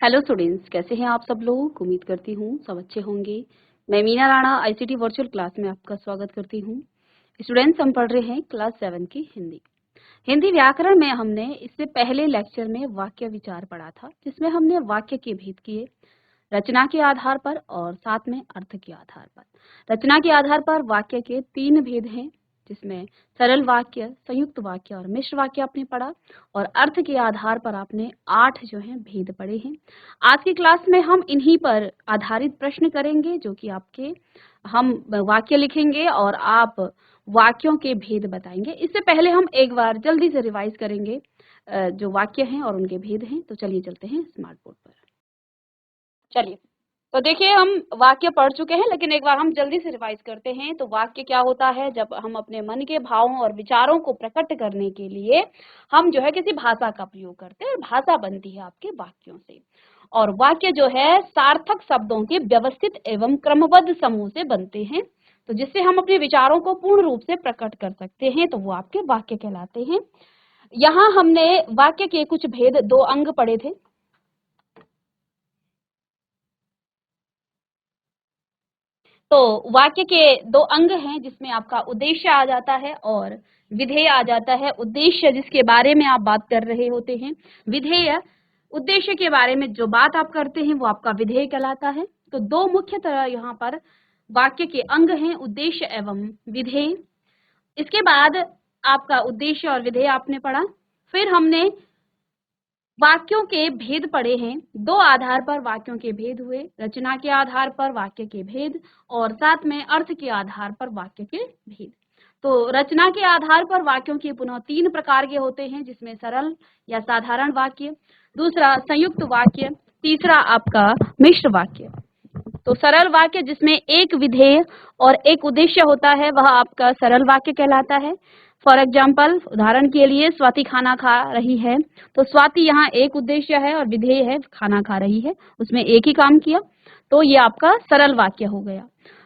Hello students, कैसे हैं आप सब लोग। उम्मीद करती हूँ सब अच्छे होंगे। मैं Meena Rana ICT virtual class में आपका स्वागत करती हूँ। स्टूडेंट्स, हम पढ़ रहे हैं क्लास 7 की हिंदी व्याकरण में। हमने इससे पहले लेक्चर में वाक्य विचार पढ़ा था, जिसमें हमने वाक्य के भेद किए रचना के आधार पर और साथ में अर्थ के आधार पर। रचना के आधार पर वाक्य के 3 भेद हैं, जिसमें सरल वाक्य, संयुक्त वाक्य और मिश्र वाक्य आपने पढ़ा, और अर्थ के आधार पर आपने 8 जो हैं भेद पढ़े हैं। आज की क्लास में हम इन्हीं पर आधारित प्रश्न करेंगे, जो कि आपके हम वाक्य लिखेंगे और आप वाक्यों के भेद बताएंगे। इससे पहले हम एक बार जल्दी से रिवाइज करेंगे जो वाक्य हैं और उनके भेद हैं। तो चलिए चलते हैं स्मार्ट बोर्ड पर। चलिए, तो देखिए, हम वाक्य पढ़ चुके हैं, लेकिन एक बार हम जल्दी से रिवाइज करते हैं। तो वाक्य क्या होता है? जब हम अपने मन के भावों और विचारों को प्रकट करने के लिए हम जो है किसी भाषा का प्रयोग करते हैं, भाषा बनती है आपके वाक्यों से। और वाक्य जो है सार्थक शब्दों के व्यवस्थित एवं क्रमबद्ध समूह से बनते हैं, तो जिससे हम अपने विचारों को पूर्ण रूप से प्रकट कर सकते हैं, तो वो आपके वाक्य कहलाते हैं। यहाँ हमने वाक्य के कुछ भेद, 2 अंग पढ़े थे। तो वाक्य के 2 अंग हैं, जिसमें आपका उद्देश्य आ जाता है और विधेय आ जाता है। उद्देश्य जिसके बारे में आप बात कर रहे होते हैं, विधेय उद्देश्य के बारे में जो बात आप करते हैं वो आपका विधेय कहलाता है। तो 2 मुख्य तरह यहाँ पर वाक्य के अंग हैं, उद्देश्य एवं विधेय। इसके बाद आपका उद्देश्य और विधेय आपने पढ़ा। फिर हमने वाक्यों के भेद पढ़े हैं। 2 आधार पर वाक्यों के भेद हुए, रचना के आधार पर वाक्य के भेद और साथ में अर्थ के आधार पर वाक्य के भेद। तो रचना के आधार पर वाक्यों के पुनः 3 प्रकार के होते हैं, जिसमें सरल या साधारण वाक्य, दूसरा संयुक्त वाक्य, तीसरा आपका मिश्र वाक्य। तो सरल वाक्य जिसमें एक विधेय और एक उद्देश्य होता है, वह आपका सरल वाक्य कहलाता है। फॉर एग्जाम्पल, उदाहरण के लिए, स्वाति खाना खा रही है, तो स्वाति यहाँ एक उद्देश्य है और विधेय है, खाना खा रही है, उसमें एक ही काम किया, तो ये आपका सरल वाक्य हो गया।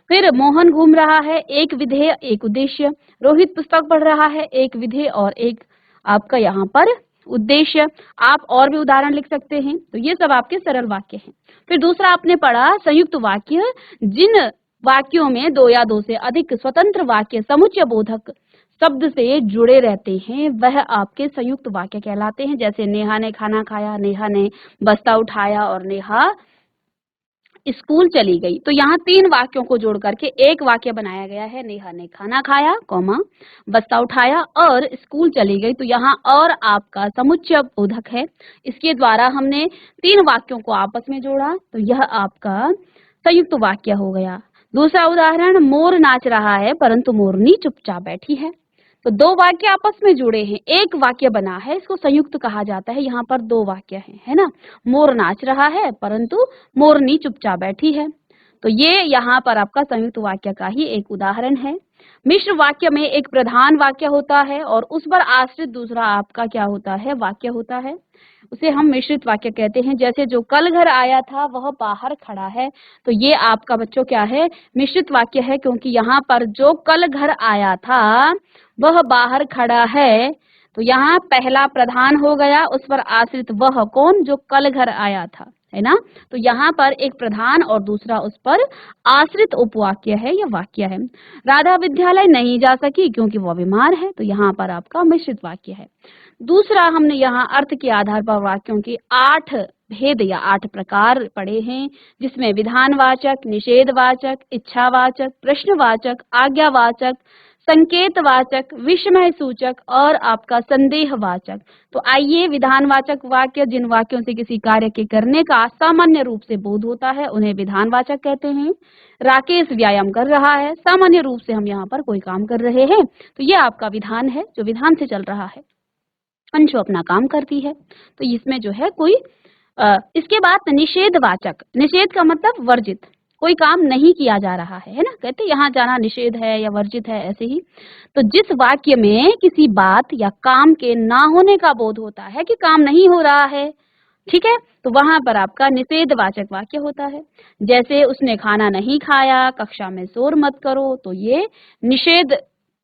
फिर मोहन घूम रहा है, एक विधेय एक उद्देश्य। रोहित पुस्तक पढ़ रहा है, एक विधेय और एक आपका यहाँ पर उद्देश्य। आप और भी उदाहरण लिख सकते हैं। तो ये सब आपके सरल वाक्य हैं। फिर दूसरा आपने पढ़ा संयुक्त वाक्य, जिन वाक्यों में 2 या 2 से अधिक स्वतंत्र वाक्य समुच्चय बोधक शब्द से जुड़े रहते हैं, वह आपके संयुक्त वाक्य कहलाते हैं। जैसे नेहा ने खाना खाया, नेहा ने बस्ता उठाया और नेहा स्कूल चली गई। तो यहाँ 3 वाक्यों को जोड़ करके एक वाक्य बनाया गया है। नेहा ने खाना खाया, कॉमा, बस्ता उठाया और स्कूल चली गई। तो यहाँ और आपका समुच्चय बोधक है। इसके द्वारा हमने 3 वाक्यों को आपस में जोड़ा, तो यह आपका संयुक्त वाक्य हो गया। दूसरा उदाहरण, मोर नाच रहा है परंतु मोरनी चुपचाप बैठी है। तो 2 वाक्य आपस में जुड़े हैं, एक वाक्य बना है, इसको संयुक्त कहा जाता है। यहाँ पर 2 वाक्य हैं, है ना। मोर नाच रहा है परंतु मोरनी चुपचाप बैठी है। तो ये यहाँ पर आपका संयुक्त वाक्य का ही एक उदाहरण है। मिश्र वाक्य में एक प्रधान वाक्य होता है और उस पर आश्रित दूसरा आपका क्या होता है, वाक्य होता है। उसे हम मिश्रित वाक्य कहते हैं। जैसे जो कल घर आया था वह बाहर खड़ा है, तो ये आपका बच्चों क्या है, मिश्रित वाक्य है, क्योंकि यहाँ पर जो कल घर आया था वह बाहर खड़ा है। तो यहाँ पहला प्रधान हो गया, उस पर आश्रित वह कौन, जो कल घर आया था, है ना। तो यहाँ पर एक प्रधान और दूसरा उस पर आश्रित उपवाक्य है या वाक्य है। राधा विद्यालय नहीं जा सकी क्योंकि वह बीमार है, तो यहाँ पर आपका मिश्रित वाक्य है। दूसरा, हमने यहाँ अर्थ के आधार पर वाक्यों के 8 भेद या 8 प्रकार पढ़े हैं, जिसमें विधानवाचक, निषेधवाचक, इच्छावाचक, प्रश्नवाचक, आज्ञावाचक, संकेतवाचक, विस्मय सूचक और आपका संदेहवाचक। तो आइए, विधानवाचक वाक्य जिन वाक्यों से किसी कार्य के करने का सामान्य रूप से बोध होता है उन्हें विधानवाचक कहते हैं। राकेश व्यायाम कर रहा है, सामान्य रूप से हम यहाँ पर कोई काम कर रहे हैं, तो ये आपका विधान है, जो विधान से चल रहा है। अंशु अपना काम करती है, तो इसमें जो है कोई इसके बाद निषेधवाचक, निषेध का मतलब वर्जित, कोई काम नहीं किया जा रहा है ना। कहते यहाँ जाना निषेध है या वर्जित है, ऐसे ही। तो जिस वाक्य में किसी बात या काम के ना होने का बोध होता है कि काम नहीं हो रहा है, ठीक है, तो वहां पर आपका निषेधवाचक वाक्य होता है। जैसे उसने खाना नहीं खाया, कक्षा में शोर मत करो, तो ये निषेध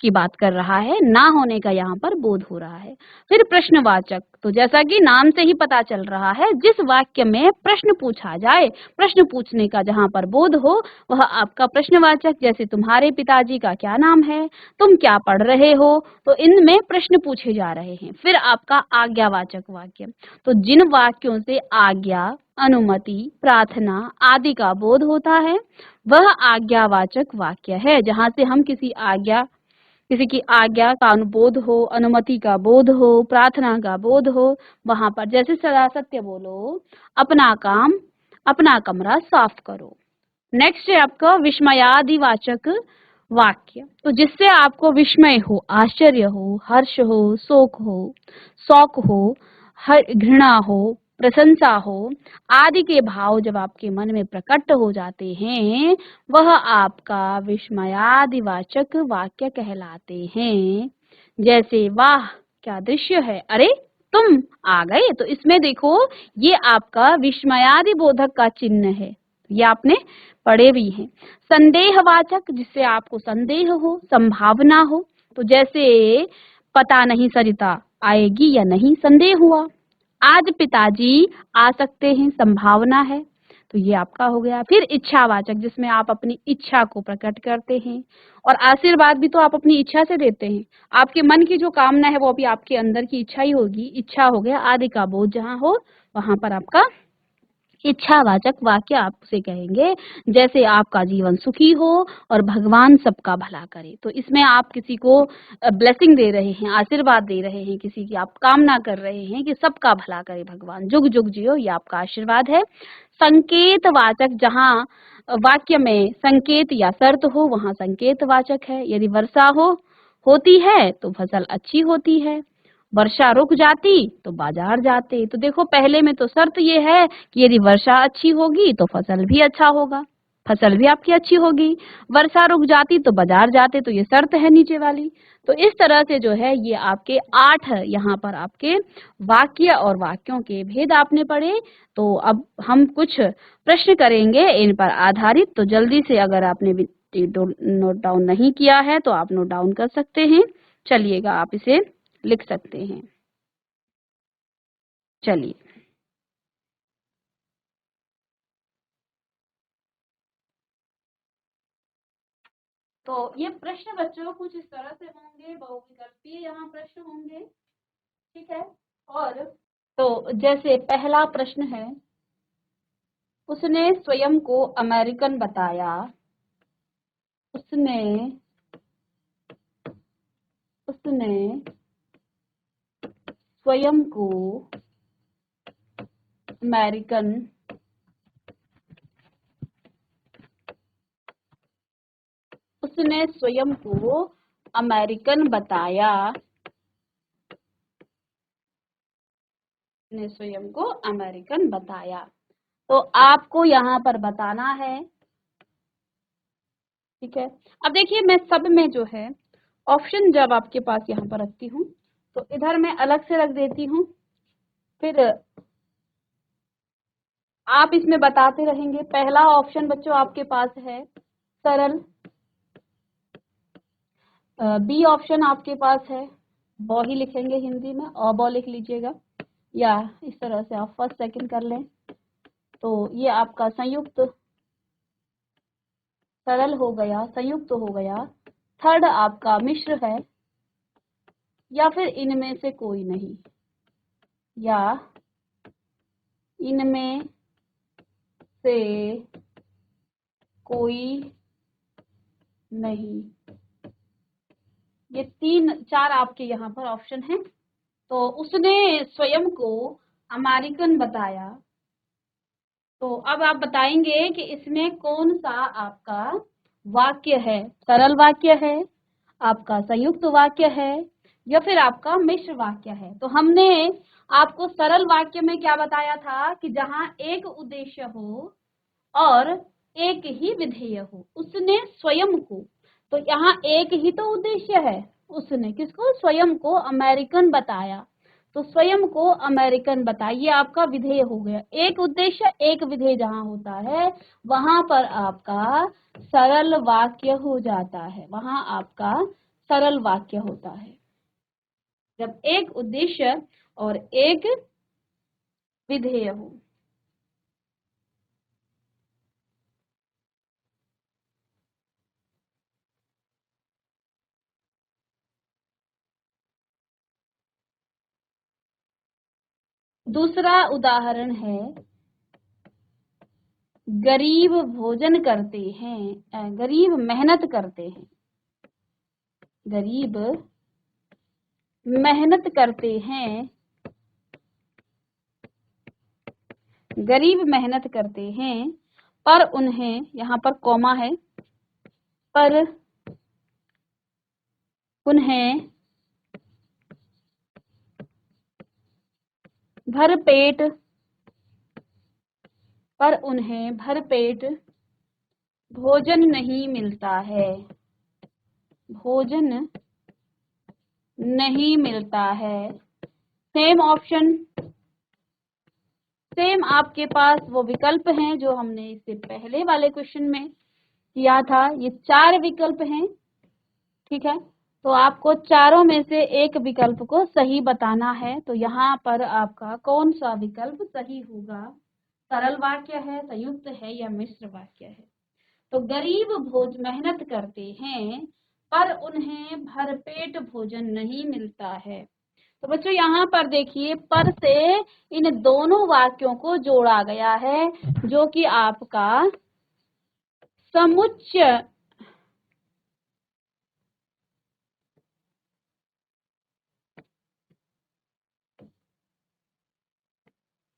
की बात कर रहा है, ना होने का यहाँ पर बोध हो रहा है। फिर प्रश्नवाचक, तो जैसा कि नाम से ही पता चल रहा है, जिस वाक्य में प्रश्न पूछा जाए, प्रश्न पूछने का जहाँ पर बोध हो वह आपका प्रश्नवाचक। जैसे तुम्हारे पिताजी का क्या नाम है, तुम क्या पढ़ रहे हो, तो इनमें प्रश्न पूछे जा रहे हैं। फिर आपका आज्ञावाचक वाक्य, तो जिन वाक्यों से आज्ञा, अनुमति, प्रार्थना आदि का बोध होता है वह आज्ञावाचक वाक्य है। जहाँ से हम किसी की आज्ञा का अनुबोध हो, अनुमति का बोध हो, प्रार्थना का बोध हो, वहां पर जैसे सदा सत्य बोलो, अपना काम, अपना कमरा साफ करो। नेक्स्ट है आपका विस्मयादिवाचक वाक्य, तो जिससे आपको विस्मय हो, आश्चर्य हो, हर्ष हो, शौक हो, घृणा हो, प्रशंसा हो आदि के भाव जब आपके मन में प्रकट हो जाते हैं वह आपका विस्मयादिवाचक वाक्य कहलाते हैं। जैसे वाह क्या दृश्य है, अरे तुम आ गए, तो इसमें देखो ये आपका विस्मयादिबोधक का चिन्ह है, ये आपने पढ़े भी हैं। संदेहवाचक, जिससे आपको संदेह हो, संभावना हो, तो जैसे पता नहीं सरिता आएगी या नहीं, संदेह हुआ। आज पिताजी आ सकते हैं, संभावना है, तो ये आपका हो गया। फिर इच्छावाचक, जिसमें आप अपनी इच्छा को प्रकट करते हैं, और आशीर्वाद भी तो आप अपनी इच्छा से देते हैं। आपके मन की जो कामना है वो अभी आपके अंदर की इच्छा ही होगी, इच्छा हो गया। आदि का बोध जहाँ हो वहां पर आपका इच्छावाचक वाक्य आप उसे कहेंगे। जैसे आपका जीवन सुखी हो और भगवान सबका भला करे, तो इसमें आप किसी को ब्लेसिंग दे रहे हैं, आशीर्वाद दे रहे हैं, किसी की आप कामना कर रहे हैं कि सबका भला करे भगवान, जुग जुग जियो, ये आपका आशीर्वाद है। संकेतवाचक, जहाँ वाक्य में संकेत या शर्त हो वहां संकेतवाचक है। यदि वर्षा होती है तो फसल अच्छी होती है, वर्षा रुक जाती तो बाजार जाते। तो देखो पहले में तो शर्त ये है कि यदि वर्षा अच्छी होगी तो फसल भी अच्छा होगा, फसल भी आपकी अच्छी होगी। वर्षा रुक जाती तो बाजार जाते, तो ये शर्त है नीचे वाली। तो इस तरह से जो है ये आपके 8 यहाँ पर आपके वाक्य और वाक्यों के भेद आपने पढ़े। तो अब हम कुछ प्रश्न करेंगे इन पर आधारित, तो जल्दी से अगर आपने नोट डाउन नहीं किया है तो आप नोट डाउन कर सकते हैं। चलिएगा आप इसे लिख सकते हैं। चलिए, तो ये प्रश्न बच्चों कुछ इस तरह से होंगे, बहुविकल्पीय यहाँ प्रश्न होंगे, ठीक है। और तो जैसे पहला प्रश्न है, उसने स्वयं को अमेरिकन बताया, उसने स्वयं को अमेरिकन उसने स्वयं को अमेरिकन बताया, ने स्वयं को अमेरिकन बताया। तो आपको यहाँ पर बताना है, ठीक है। अब देखिए मैं सब में जो है ऑप्शन जब आपके पास यहाँ पर रखती हूँ तो इधर मैं अलग से रख देती हूँ, फिर आप इसमें बताते रहेंगे। पहला ऑप्शन बच्चों आपके पास है सरल, बी ऑप्शन आपके पास है बॉ ही लिखेंगे हिंदी में, बॉ लिख लीजिएगा, या इस तरह से आप फर्स्ट सेकंड कर लें। तो ये आपका संयुक्त सरल हो गया, संयुक्त हो गया। थर्ड आपका मिश्र है, या फिर इनमें से कोई नहीं, या इनमें से कोई नहीं। ये 3-4 आपके यहाँ पर ऑप्शन हैं। तो उसने स्वयं को अमेरिकन बताया, तो अब आप बताएंगे कि इसमें कौन सा आपका वाक्य है, सरल वाक्य है, आपका संयुक्त वाक्य है, या फिर आपका मिश्र वाक्य है। तो हमने आपको सरल वाक्य में क्या बताया था कि जहां एक उद्देश्य हो और एक ही विधेय हो। उसने स्वयं को, तो यहाँ एक ही तो उद्देश्य है, उसने किसको, स्वयं को अमेरिकन बताया। तो स्वयं को अमेरिकन बताइए आपका विधेय हो गया। एक उद्देश्य एक विधेय जहां होता है वहां पर आपका सरल वाक्य हो जाता है, वहां आपका सरल वाक्य होता है, जब एक उद्देश्य और एक विधेय हो। दूसरा उदाहरण है, गरीब भोजन करते हैं, गरीब मेहनत करते हैं, गरीब मेहनत करते हैं, गरीब मेहनत करते हैं, पर उन्हें, यहाँ पर कॉमा है, पर उन्हें भरपेट, पर उन्हें भरपेट भोजन नहीं मिलता है, भोजन नहीं मिलता है। सेम ऑप्शन, सेम आपके पास वो विकल्प हैं जो हमने इससे पहले वाले क्वेश्चन में किया था। ये 4 विकल्प हैं, ठीक है। तो आपको चारों में से एक विकल्प को सही बताना है। तो यहाँ पर आपका कौन सा विकल्प सही होगा? सरल वाक्य है, संयुक्त है, या मिश्र वाक्य है? तो गरीब भोज मेहनत करते हैं पर उन्हें भरपेट भोजन नहीं मिलता है। तो बच्चों यहाँ पर देखिए, पर से इन दोनों वाक्यों को जोड़ा गया है, जो कि आपका समुच्चय,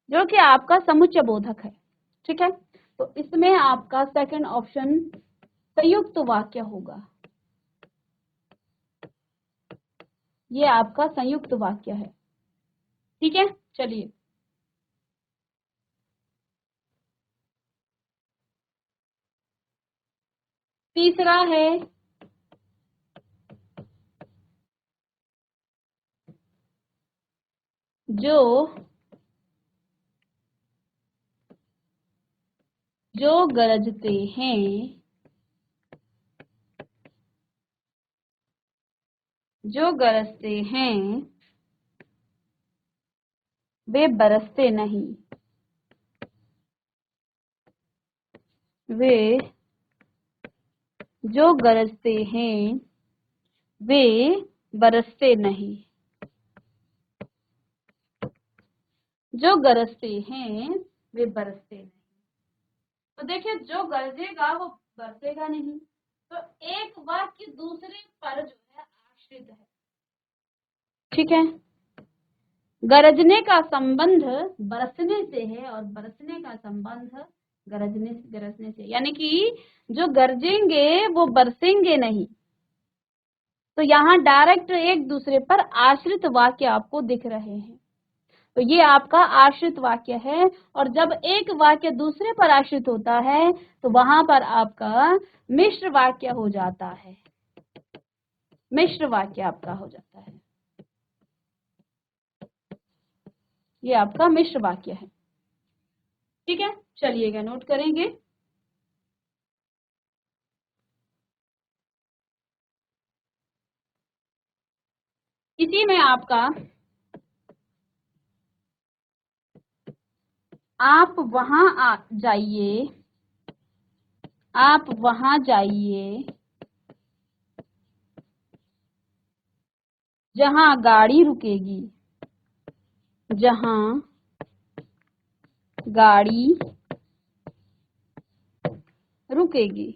जो कि आपका समुच्चय बोधक है, ठीक है। तो इसमें आपका सेकंड ऑप्शन संयुक्त वाक्य होगा। ये आपका संयुक्त वाक्य है, ठीक है। चलिए, तीसरा है, जो जो गरजते हैं, जो गरजते हैं वे बरसते नहीं, वे जो गरजते हैं वे बरसते नहीं, जो गरजते हैं वे बरसते नहीं। तो देखिए, जो गरजेगा वो बरसेगा नहीं। तो एक वाक्य दूसरे पर जो है आश्रित है, ठीक है। गरजने का संबंध बरसने से है और बरसने का संबंध गरजने से, यानी कि जो गरजेंगे वो बरसेंगे नहीं। तो यहाँ डायरेक्ट एक दूसरे पर आश्रित वाक्य आपको दिख रहे हैं। तो ये आपका आश्रित वाक्य है, और जब एक वाक्य दूसरे पर आश्रित होता है तो वहां पर आपका मिश्र वाक्य हो जाता है, मिश्र वाक्य आपका हो जाता है। ये आपका मिश्र वाक्य है, ठीक है। चलिएगा, नोट करेंगे। इसी में आपका आप वहां जाइए, आप वहां जाइए जहां गाड़ी रुकेगी, जहां गाड़ी रुकेगी।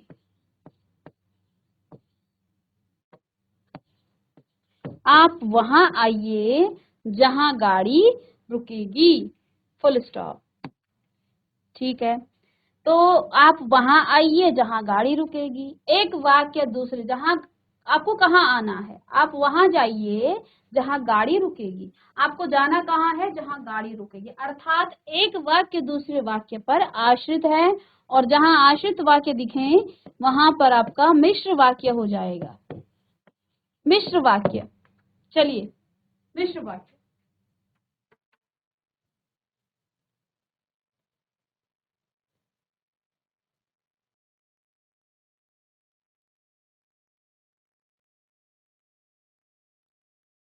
आप वहां आइए जहां गाड़ी रुकेगी, फुल स्टॉप, ठीक है। तो आप वहां आइए जहां गाड़ी रुकेगी, एक वाक्य दूसरे, जहां आपको कहाँ आना है, आप वहां जाइए जहां गाड़ी रुकेगी। आपको जाना कहाँ है? जहां गाड़ी रुकेगी, अर्थात एक वाक्य दूसरे वाक्य पर आश्रित है, और जहां आश्रित वाक्य दिखे वहां पर आपका मिश्र वाक्य हो जाएगा, मिश्र वाक्य। चलिए, मिश्र वाक्य।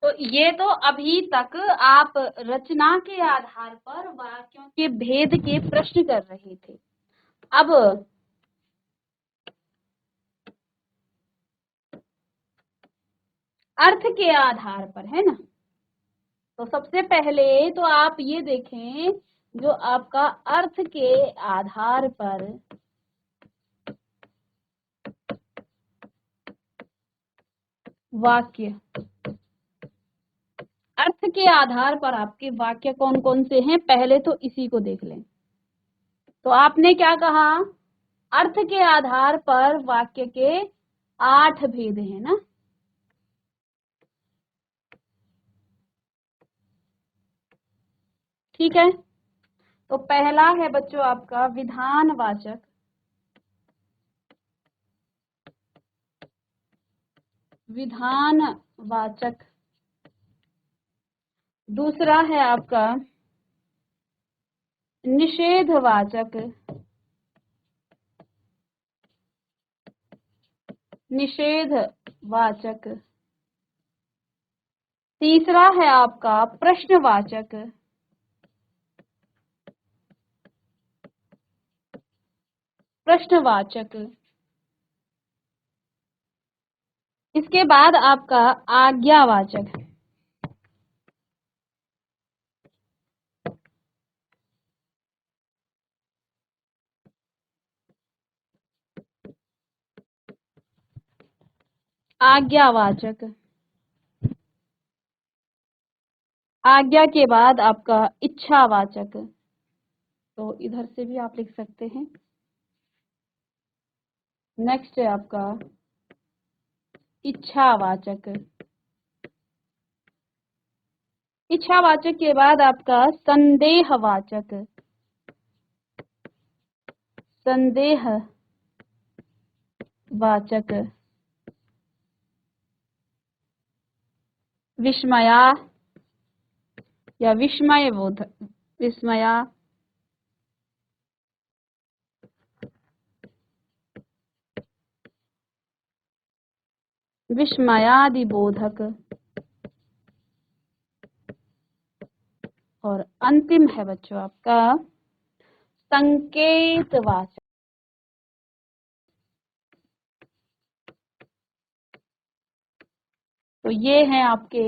तो ये तो अभी तक आप रचना के आधार पर वाक्यों के भेद के प्रश्न कर रहे थे। अब अर्थ के आधार पर, है ना, तो सबसे पहले तो आप ये देखें, जो आपका अर्थ के आधार पर वाक्य, अर्थ के आधार पर आपके वाक्य कौन कौन से हैं, पहले तो इसी को देख लें। तो आपने क्या कहा, अर्थ के आधार पर वाक्य के 8 भेद हैं ना। ठीक है, तो पहला है बच्चों आपका विधानवाचक, विधानवाचक। दूसरा है आपका निषेधवाचक, निषेधवाचक। तीसरा है आपका प्रश्नवाचक, प्रश्नवाचक। इसके बाद आपका आज्ञावाचक, आज्ञावाचक। आज्ञा के बाद आपका इच्छावाचक, तो इधर से भी आप लिख सकते हैं। नेक्स्ट है आपका इच्छावाचक। इच्छावाचक के बाद आपका संदेहवाचक, संदेहवाचक। विस्मया या विस्मयबोध, विस्मया, विस्मयादिबोधक। और अंतिम है बच्चों आपका संकेतवाचक। तो ये हैं आपके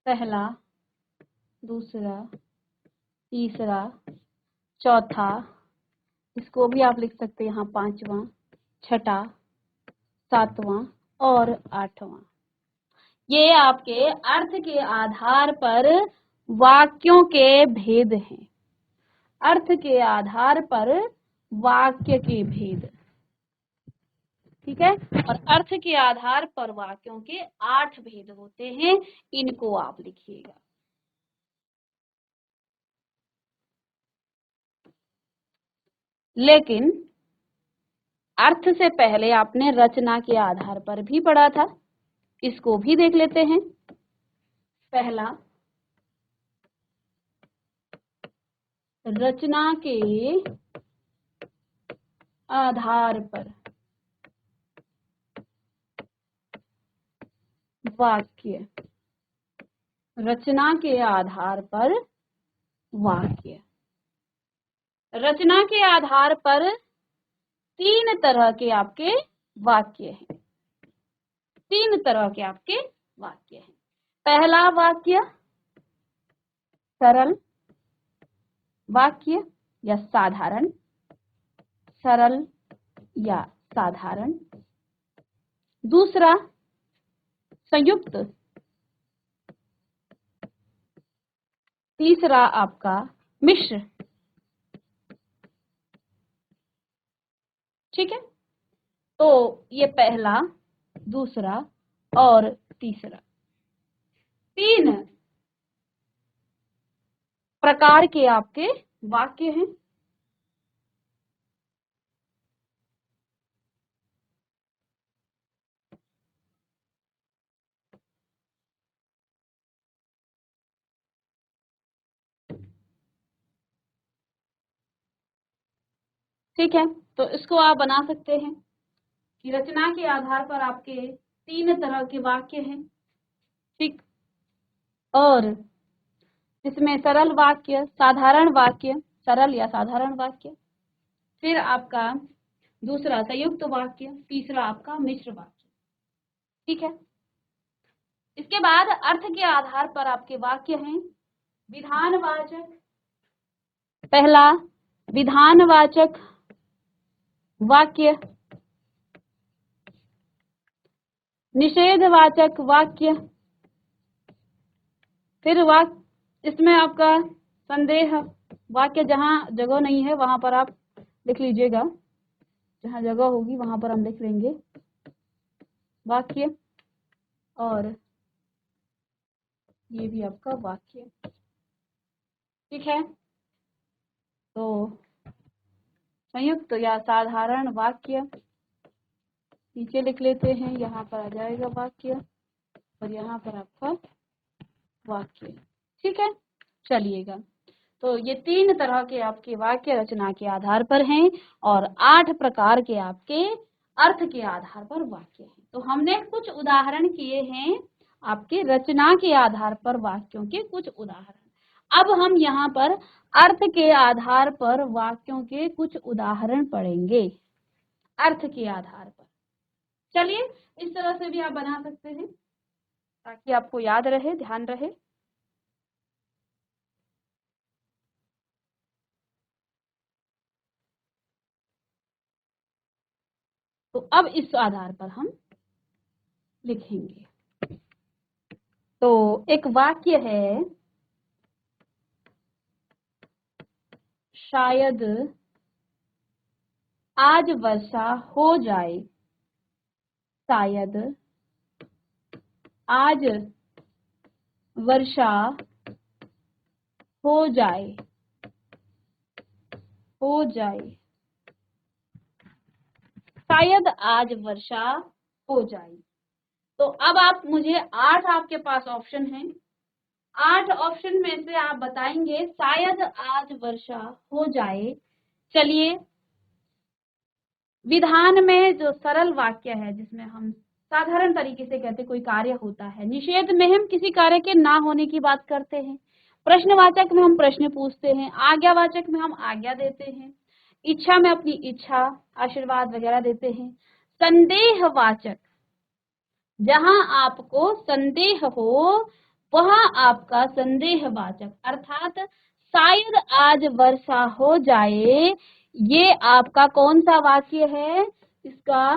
पहला, दूसरा, तीसरा, चौथा, इसको भी आप लिख सकते हैं यहाँ, पांचवा, छठा, सातवां और आठवां। ये आपके अर्थ के आधार पर वाक्यों के भेद हैं, अर्थ के आधार पर वाक्य के भेद। ठीक है, और अर्थ के आधार पर वाक्यों के 8 भेद होते हैं, इनको आप लिखिएगा। लेकिन अर्थ से पहले आपने रचना के आधार पर भी पढ़ा था, इसको भी देख लेते हैं। पहला, रचना के आधार पर वाक्य, रचना के आधार पर वाक्य। रचना के आधार पर 3 तरह के आपके वाक्य हैं, 3 तरह के आपके वाक्य हैं। पहला वाक्य सरल वाक्य या साधारण, सरल या साधारण। दूसरा संयुक्त। तीसरा आपका मिश्र। ठीक है, तो ये पहला, दूसरा और तीसरा, 3 प्रकार के आपके वाक्य हैं। ठीक है, तो इसको आप बना सकते हैं कि रचना के आधार पर आपके तीन तरह के वाक्य हैं, ठीक। और इसमें सरल वाक्य, साधारण वाक्य, सरल या साधारण वाक्य, फिर आपका दूसरा संयुक्त वाक्य, तीसरा आपका मिश्र वाक्य, ठीक है। इसके बाद अर्थ के आधार पर आपके वाक्य हैं विधानवाचक, पहला विधानवाचक वाक्य, निषेधवाचक वाक्य, फिर वाक्य इसमें आपका संदेह वाक्य, जहां जगह नहीं है वहां पर आप लिख लीजिएगा, जहां जगह होगी वहां पर हम लिख लेंगे वाक्य, और ये भी आपका वाक्य, ठीक है। तो संयुक्त या साधारण वाक्य नीचे लिख लेते हैं, यहाँ पर आ जाएगा वाक्य और यहाँ पर आपका वाक्य, ठीक है। चलिएगा, तो ये तीन तरह के आपके वाक्य रचना के आधार पर हैं और 8 प्रकार के आपके अर्थ के आधार पर वाक्य हैं। तो हमने कुछ उदाहरण किए हैं आपके रचना के आधार पर वाक्यों के कुछ उदाहरण। अब हम यहाँ पर अर्थ के आधार पर वाक्यों के कुछ उदाहरण पढ़ेंगे, अर्थ के आधार पर। चलिए, इस तरह से भी आप बना सकते हैं ताकि आपको याद रहे, ध्यान रहे। तो अब इस आधार पर हम लिखेंगे। तो एक वाक्य है, शायद आज वर्षा हो जाए, शायद आज वर्षा हो जाए, हो जाए, शायद आज वर्षा हो जाए। तो अब आप मुझे 8 आपके पास ऑप्शन हैं, 8 ऑप्शन में से आप बताएंगे शायद आज वर्षा हो जाए। चलिए, विधान में जो सरल वाक्य है जिसमें हम साधारण तरीके से कहते कोई कार्य होता है, निषेध में हम किसी कार्य के ना होने की बात करते हैं, प्रश्नवाचक में हम प्रश्न पूछते हैं, आज्ञावाचक में हम आज्ञा देते हैं, इच्छा में अपनी इच्छा, आशीर्वाद वगैरह देते हैं, संदेहवाचक जहां आपको संदेह हो वहां आपका संदेहवाचक, अर्थात शायद आज वर्षा हो जाए, ये आपका कौन सा वाक्य है, इसका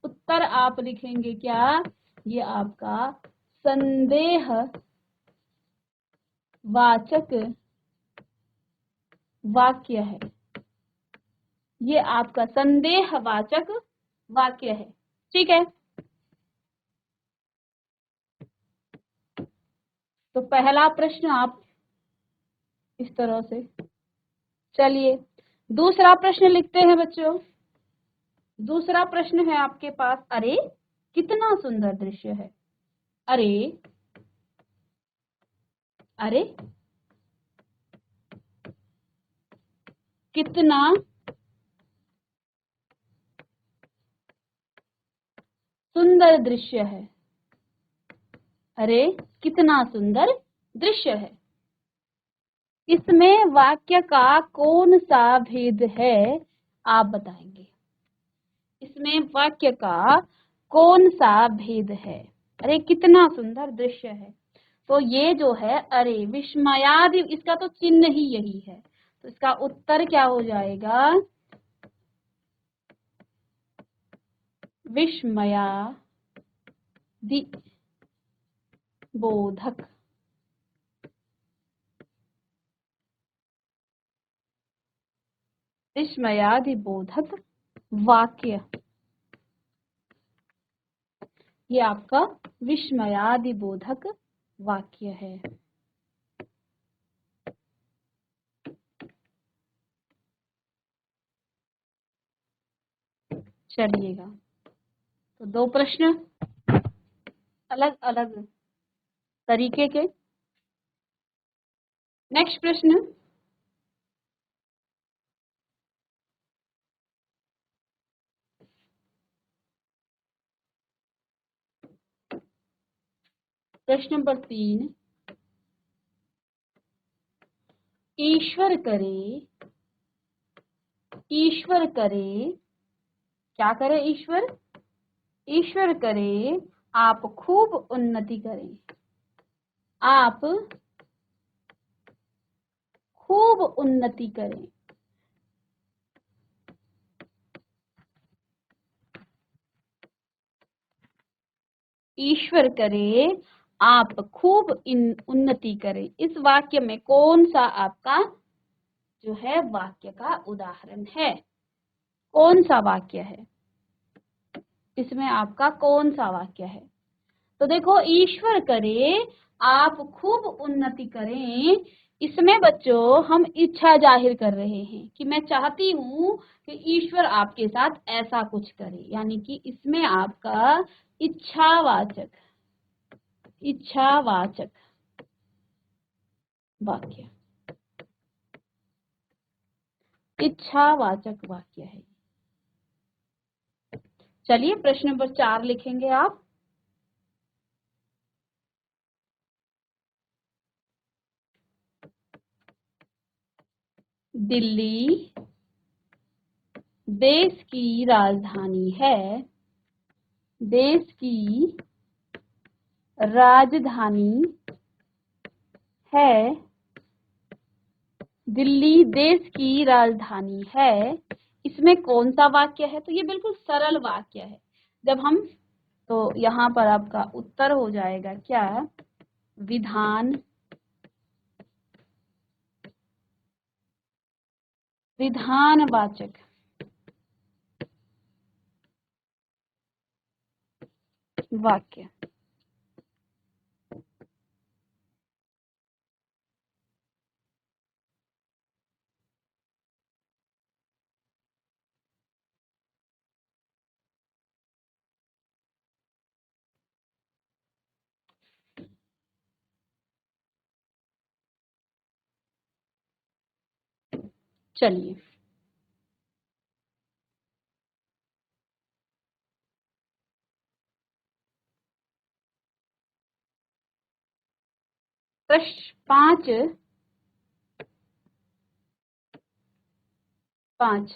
उत्तर आप लिखेंगे क्या, ये आपका संदेहवाचक वाक्य है, ये आपका संदेहवाचक वाक्य है, ठीक है। तो पहला प्रश्न आप इस तरह से, चलिए दूसरा प्रश्न लिखते हैं बच्चों। दूसरा प्रश्न है आपके पास, अरे कितना सुंदर दृश्य है, अरे, अरे कितना सुंदर दृश्य है, अरे कितना सुंदर दृश्य है। इसमें वाक्य का कौन सा भेद है आप बताएंगे, इसमें वाक्य का कौन सा भेद है, अरे कितना सुंदर दृश्य है। तो ये जो है अरे विस्मयादि, इसका तो चिन्ह ही यही है, तो इसका उत्तर क्या हो जाएगा, विस्मयादि बोधक, विस्मयादि बोधक वाक्य, ये आपका विस्मयादि बोधक वाक्य है। चलिएगा, तो 2 प्रश्न अलग अलग तरीके के। नेक्स्ट प्रश्न, प्रश्न नंबर 3, ईश्वर करे, ईश्वर करे, क्या करे ईश्वर? ईश्वर करे आप खूब उन्नति करें, आप खूब उन्नति करें। ईश्वर करे आप खूब उन्नति करें। इस वाक्य में कौन सा आपका जो है वाक्य का उदाहरण है? कौन सा वाक्य है इसमें? आपका कौन सा वाक्य है? तो देखो, ईश्वर करे आप खूब उन्नति करें, इसमें बच्चों हम इच्छा जाहिर कर रहे हैं कि मैं चाहती हूं कि ईश्वर आपके साथ ऐसा कुछ करे, यानी कि इसमें आपका इच्छावाचक, इच्छावाचक वाक्य, इच्छावाचक वाक्य है। चलिए प्रश्न नंबर 4 लिखेंगे आप। दिल्ली देश की राजधानी है, देश की राजधानी है, दिल्ली देश की राजधानी है। इसमें कौन सा वाक्य है? तो ये बिल्कुल सरल वाक्य है। जब हम, तो यहाँ पर आपका उत्तर हो जाएगा क्या? विधान, विधानवाचक वाक्य। चलिए प्रश्न 5,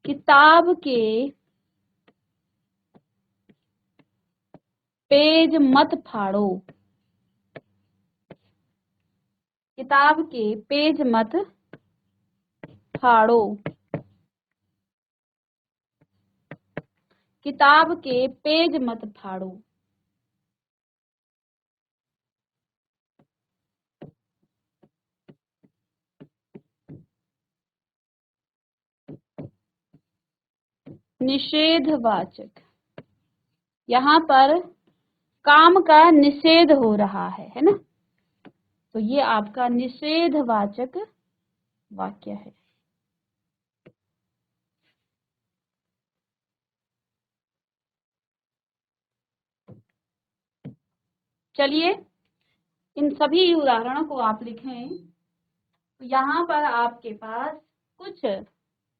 किताब के पेज मत फाड़ो, किताब के पेज मत फाड़ो, किताब के पेज मत फाड़ो। निषेधवाचक, यहाँ पर काम का निषेध हो रहा है ना? तो ये आपका निषेधवाचक वाक्य है। चलिए इन सभी उदाहरणों को आप लिखें। तो यहाँ पर आपके पास कुछ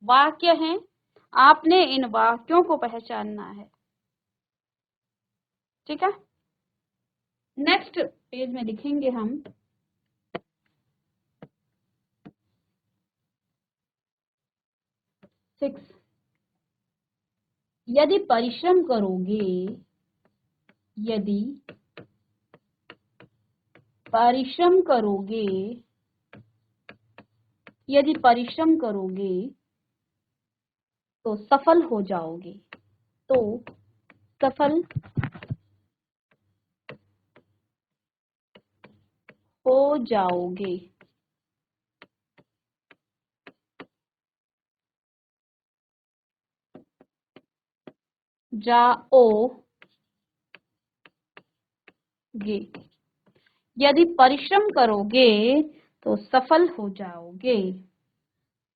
वाक्य हैं, आपने इन वाक्यों को पहचानना है, ठीक है? नेक्स्ट पेज में लिखेंगे हम 6, यदि परिश्रम करोगे, यदि परिश्रम करोगे, यदि परिश्रम करोगे तो सफल हो जाओगे, तो सफल हो जाओगे। जाओगे, यदि परिश्रम करोगे तो सफल हो जाओगे।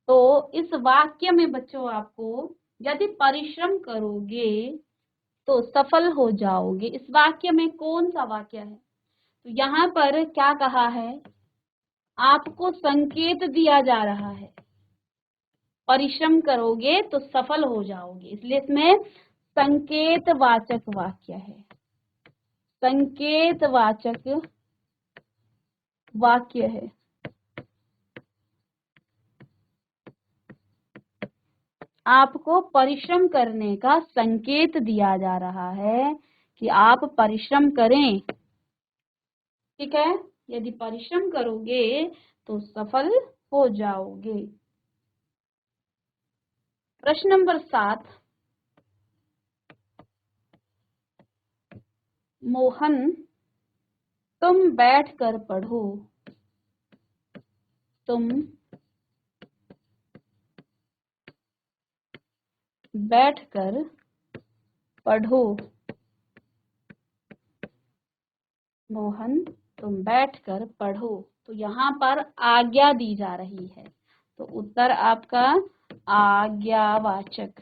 तो इस वाक्य में बच्चों आपको यदि परिश्रम करोगे तो सफल हो जाओगे, इस वाक्य में कौन सा वाक्य है? तो यहाँ पर क्या कहा है? आपको संकेत दिया जा रहा है, परिश्रम करोगे तो सफल हो जाओगे, इसलिए इसमें संकेतवाचक वाक्य है। संकेतवाचक वाक्य है। आपको परिश्रम करने का संकेत दिया जा रहा है कि आप परिश्रम करें। ठीक है, यदि परिश्रम करोगे तो सफल हो जाओगे। प्रश्न नंबर 7, मोहन तुम बैठकर पढ़ो। तुम बैठकर पढ़ो। मोहन तुम बैठकर पढ़ो। तो यहाँ पर आज्ञा दी जा रही है, तो उत्तर आपका आज्ञावाचक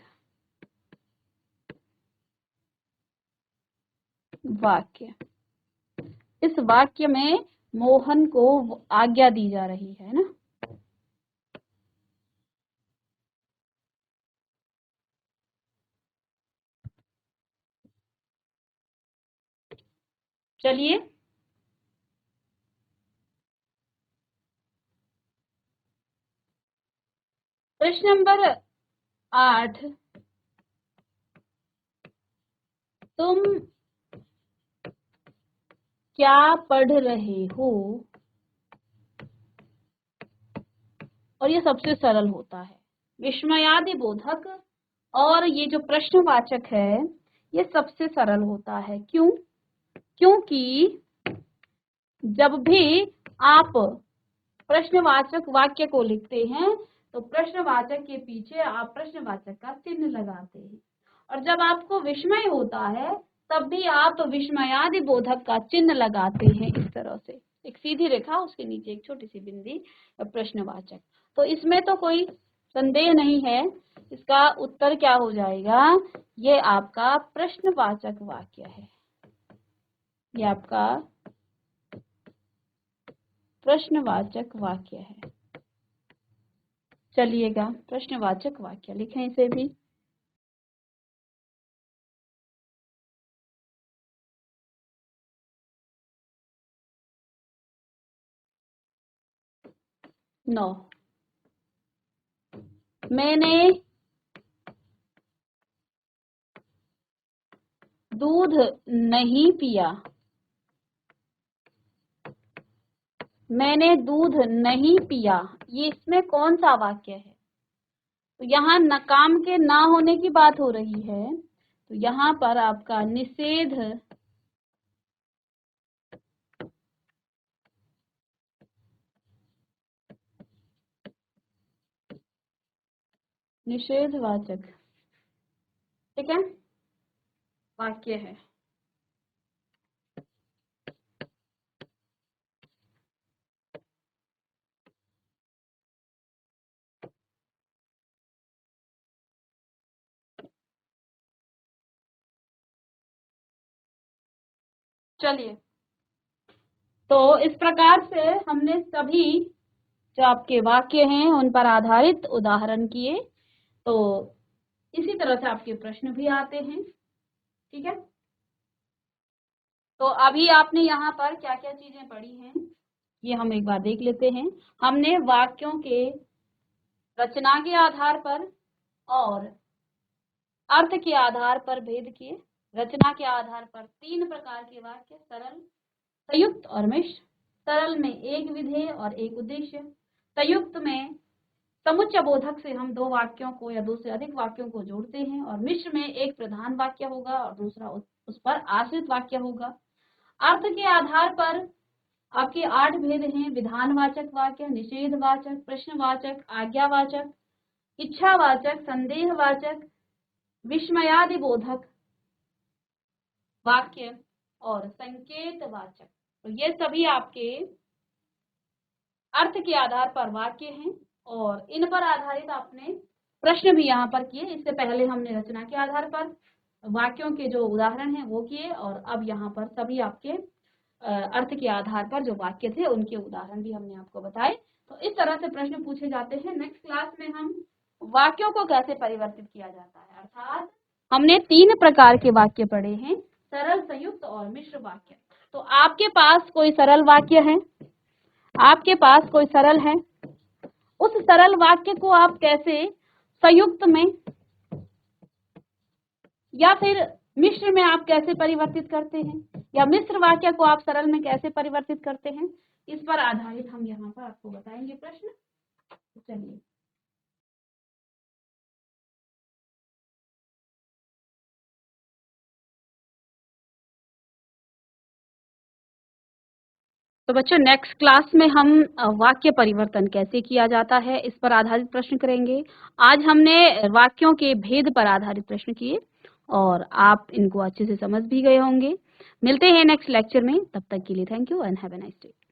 वाक्य। इस वाक्य में मोहन को आज्ञा दी जा रही है ना। चलिए प्रश्न नंबर 8, तुम क्या पढ़ रहे हो। और ये सबसे सरल होता है, विस्मयादि बोधक और ये जो प्रश्नवाचक है ये सबसे सरल होता है। क्यों? क्योंकि जब भी आप प्रश्नवाचक वाक्य को लिखते हैं तो प्रश्नवाचक के पीछे आप प्रश्नवाचक का चिन्ह लगाते हैं, और जब आपको विस्मय होता है तब भी आप विस्मयादि बोधक का चिन्ह लगाते हैं। इस तरह से एक सीधी रेखा, उसके नीचे एक छोटी सी बिंदी, प्रश्नवाचक। तो इसमें तो कोई संदेह नहीं है, इसका उत्तर क्या हो जाएगा, ये आपका प्रश्नवाचक वाक्य है। ये आपका प्रश्नवाचक वाक्य है। चलिएगा प्रश्नवाचक वाक्य लिखें इसे भी। नौ, मैंने दूध नहीं पिया। मैंने दूध नहीं पिया, ये इसमें कौन सा वाक्य है? तो यहाँ न काम के ना होने की बात हो रही है, तो यहाँ पर आपका निषेध निषेधवाचक, ठीक है, वाक्य है। चलिए, तो इस प्रकार से हमने सभी जो आपके वाक्य हैं उन पर आधारित उदाहरण किए। तो इसी तरह से आपके प्रश्न भी आते हैं। ठीक है, तो अभी आपने यहाँ पर क्या क्या चीजें पढ़ी हैं ये हम एक बार देख लेते हैं। हमने वाक्यों के रचना के आधार पर और अर्थ के आधार पर भेद किए। रचना के आधार पर 3 प्रकार के वाक्य, सरल, संयुक्त और मिश्र। सरल में एक विधेय और एक उद्देश्य। संयुक्त में समुच्चय बोधक से हम 2 वाक्यों को या 2 से अधिक वाक्यों को जोड़ते हैं, और मिश्र में एक प्रधान वाक्य होगा और दूसरा उस पर आश्रित वाक्य होगा। अर्थ के आधार पर आपके 8 भेद हैं, विधानवाचक वाक्य, निषेधवाचक, प्रश्नवाचक, आज्ञावाचक, इच्छावाचक, संदेहवाचक, विस्मयादि बोधक वाक्य और संकेतवाचक। तो ये सभी आपके अर्थ के आधार पर वाक्य हैं, और इन पर आधारित आपने प्रश्न भी यहाँ पर किए। इससे पहले हमने रचना के आधार पर वाक्यों के जो उदाहरण हैं वो किए, और अब यहाँ पर सभी आपके अर्थ के आधार पर जो वाक्य थे उनके उदाहरण भी हमने आपको बताए। तो इस तरह से प्रश्न पूछे जाते हैं। नेक्स्ट क्लास में हम वाक्यों को कैसे परिवर्तित किया जाता है, अर्थात हमने 3 प्रकार के वाक्य पढ़े हैं, सरल, संयुक्त और मिश्र वाक्य। तो आपके पास कोई सरल वाक्य है, आपके पास कोई सरल है, उस सरल वाक्य को आप कैसे संयुक्त में या फिर मिश्र में आप कैसे परिवर्तित करते हैं, या मिश्र वाक्य को आप सरल में कैसे परिवर्तित करते हैं, इस पर आधारित हम यहाँ पर आपको बताएंगे प्रश्न। चलिए, तो बच्चों नेक्स्ट क्लास में हम वाक्य परिवर्तन कैसे किया जाता है इस पर आधारित प्रश्न करेंगे। आज हमने वाक्यों के भेद पर आधारित प्रश्न किए और आप इनको अच्छे से समझ भी गए होंगे। मिलते हैं नेक्स्ट लेक्चर में, तब तक के लिए thank you and have a nice day.